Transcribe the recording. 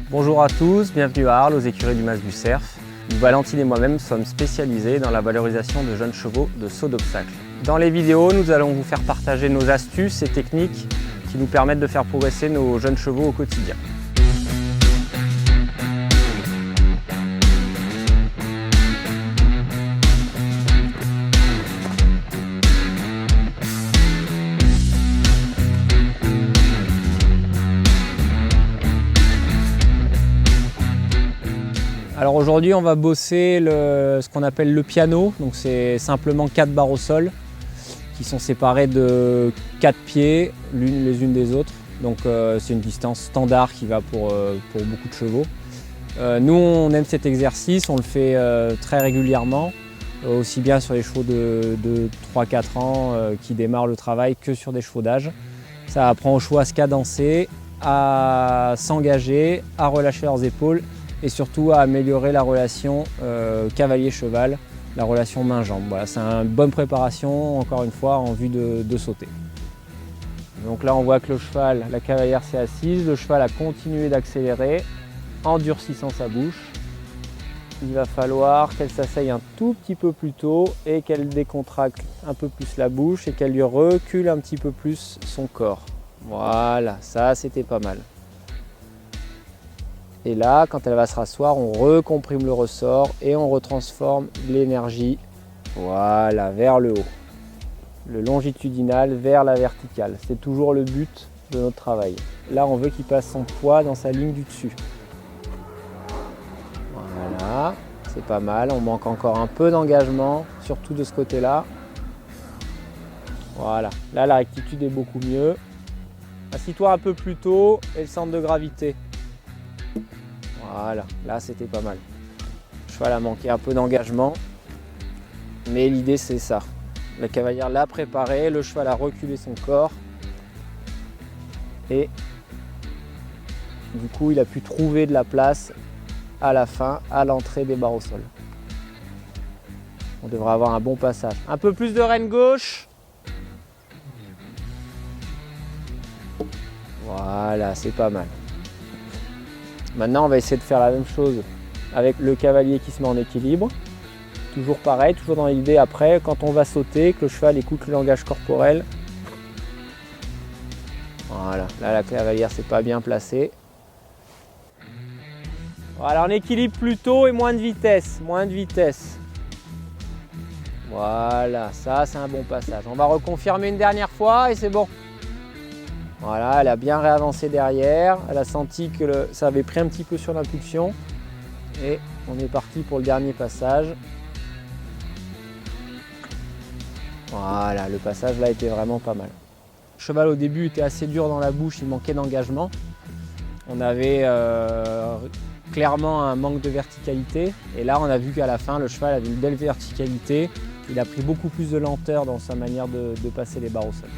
Bonjour à tous, bienvenue à Arles aux écuries du Mas du Cerf. Nous, Valentine et moi-même, sommes spécialisés dans la valorisation de jeunes chevaux de saut d'obstacle. Dans les vidéos, nous allons vous faire partager nos astuces et techniques qui nous permettent de faire progresser nos jeunes chevaux au quotidien. Alors aujourd'hui on va bosser ce qu'on appelle le piano, donc c'est simplement 4 barres au sol qui sont séparées de 4 pieds l'une les unes des autres. Donc c'est une distance standard qui va pour beaucoup de chevaux. Nous on aime cet exercice, on le fait très régulièrement, aussi bien sur les chevaux de 3-4 ans qui démarrent le travail que sur des chevaux d'âge. Ça apprend aux chevaux à se cadencer, à s'engager, à relâcher leurs épaules et surtout à améliorer la relation cavalier-cheval, la relation main-jambe. Voilà, c'est une bonne préparation, encore une fois, en vue de sauter. Donc là, on voit que le cheval, la cavalière s'est assise, le cheval a continué d'accélérer en durcissant sa bouche. Il va falloir qu'elle s'asseye un tout petit peu plus tôt et qu'elle décontracte un peu plus la bouche et qu'elle lui recule un petit peu plus son corps. Voilà, ça c'était pas mal. Et là, quand elle va se rasseoir, on recomprime le ressort et on retransforme l'énergie, voilà, vers le haut. Le longitudinal vers la verticale. C'est toujours le but de notre travail. Là, on veut qu'il passe son poids dans sa ligne du dessus. Voilà, c'est pas mal. On manque encore un peu d'engagement, surtout de ce côté-là. Voilà, là, la rectitude est beaucoup mieux. Assis-toi un peu plus tôt et le centre de gravité. Voilà, là c'était pas mal. Le cheval a manqué un peu d'engagement, mais l'idée c'est ça. La cavalière l'a préparé, le cheval a reculé son corps et du coup il a pu trouver de la place à la fin, à l'entrée des barres au sol. On devrait avoir un bon passage. Un peu plus de rêne gauche. Voilà, c'est pas mal. Maintenant, on va essayer de faire la même chose avec le cavalier qui se met en équilibre. Toujours pareil, toujours dans l'idée après, quand on va sauter, que le cheval écoute le langage corporel. Voilà, là la cavalière s'est pas bien placée. Voilà, on équilibre plus tôt et moins de vitesse, Voilà, ça c'est un bon passage. On va reconfirmer une dernière fois et c'est bon. Voilà, elle a bien réavancé derrière, elle a senti que ça avait pris un petit peu sur l'impulsion et on est parti pour le dernier passage. Voilà, le passage là était vraiment pas mal. Le cheval au début était assez dur dans la bouche, il manquait d'engagement. On avait clairement un manque de verticalité et là on a vu qu'à la fin le cheval avait une belle verticalité, il a pris beaucoup plus de lenteur dans sa manière de passer les barres au sol.